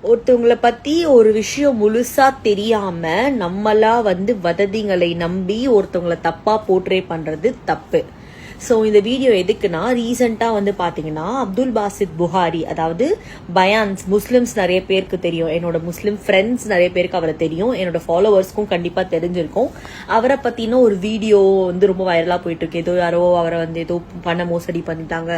ஒருத்தவங்களை பத்தி ஒரு விஷயம் முழுசா தெரியாம நம்மளா வதந்திகளை நம்பி ஒருத்தவங்களை தப்பா போர்ட்ரே பண்றது தப்பு. ஸோ இந்த வீடியோ எதுக்குன்னா, ரீசெண்டாக பார்த்தீங்கன்னா அப்துல் பாசித் புகாரி, அதாவது பயான்ஸ், முஸ்லிம்ஸ் நிறைய பேருக்கு தெரியும், என்னோட முஸ்லிம் ஃப்ரெண்ட்ஸ் நிறைய பேருக்கு அவரை தெரியும், என்னோட ஃபாலோவர்ஸ்க்கும் கண்டிப்பாக தெரிஞ்சிருக்கும். அவரை பற்றின ஒரு வீடியோ ரொம்ப வைரலாக போயிட்டு இருக்கு. ஏதோ யாரோ அவரை ஏதோ பண மோசடி பண்ணிட்டாங்க,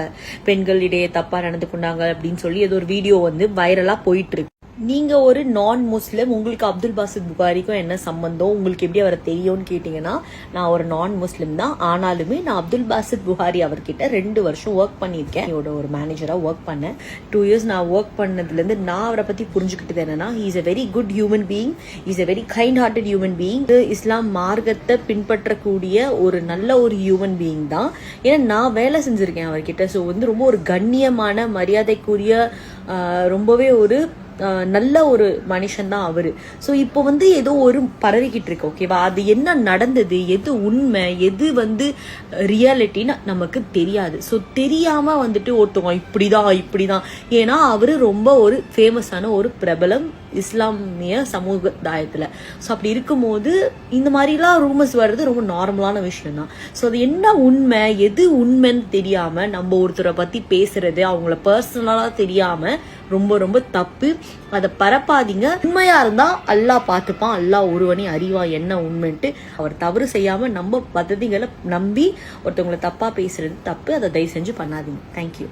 பெண்களிடையே தப்பாக நடந்து கொண்டாங்க அப்படின்னு சொல்லி ஏதோ ஒரு வீடியோ வைரலாக போயிட்டு இருக்கு. நீங்க ஒரு நான் முஸ்லிம், உங்களுக்கு அப்துல் பாசித் புகாரிக்கும் என்ன சம்பந்தம், உங்களுக்கு எப்படி அவரை தெரியும்னு கேட்டீங்கன்னா, நான் ஒரு நான் முஸ்லிம் தான். ஆனாலுமே நான் அப்துல் பாசித் புகாரி அவர்கிட்ட 2 வருஷம் ஒர்க் பண்ணியிருக்கேன். என்னோட ஒரு மேனேஜரா ஒர்க் பண்ணேன். 2 இயர்ஸ் நான் ஒர்க் பண்ணதுலேருந்து நான் அவரை பத்தி புரிஞ்சுக்கிட்டது என்னன்னா, is a very good human being, is a very kind hearted human being. இஸ்லாம் மார்க்கத்தை பின்பற்றக்கூடிய ஒரு நல்ல ஒரு ஹியூமன் பீயிங் தான். ஏன்னா நான் வேலை செஞ்சிருக்கேன் அவர்கிட்ட. ஸோ ரொம்ப ஒரு கண்ணியமான, மரியாதைக்குரிய, ரொம்பவே ஒரு நல்ல ஒரு மனுஷன் தான் அவரு. ஸோ இப்போ ஏதோ ஒரு பரவிக்கிட்டு இருக்கு, ஓகேவா? அது என்ன நடந்தது, எது உண்மை, எது ரியாலிட்டின்னு நமக்கு தெரியாது. ஸோ தெரியாம ஒருத்தவங்க இப்படிதான். ஏன்னா அவரு ரொம்ப ஒரு ஃபேமஸான ஒரு பிரபலம் இஸ்லாமிய சமுதாயத்துல. ஸோ அப்படி இருக்கும்போது இந்த மாதிரிலாம் ரூமர்ஸ் வர்றது ரொம்ப நார்மலான விஷயம் தான். ஸோ அது என்ன உண்மை, எது உண்மைன்னு தெரியாம நம்ம ஒருத்தரை பத்தி பேசுறது, அவங்கள பர்சனலா தெரியாம ரொம்ப ரொம்ப தப்பு. அதை பரப்பாதீங்க. உண்மையா இருந்தா அல்லாஹ் பார்த்துப்பான், அல்லாஹ் ஒருவனே அறிவான் என்ன உண்மைன்ட்டு. அவர் தவறு செய்யாம நம்ம வதந்திகளை நம்பி ஒருத்தவங்களை தப்பா பேசுறது தப்பு. அதை தயவு செஞ்சு பண்ணாதீங்க. தேங்க்யூ.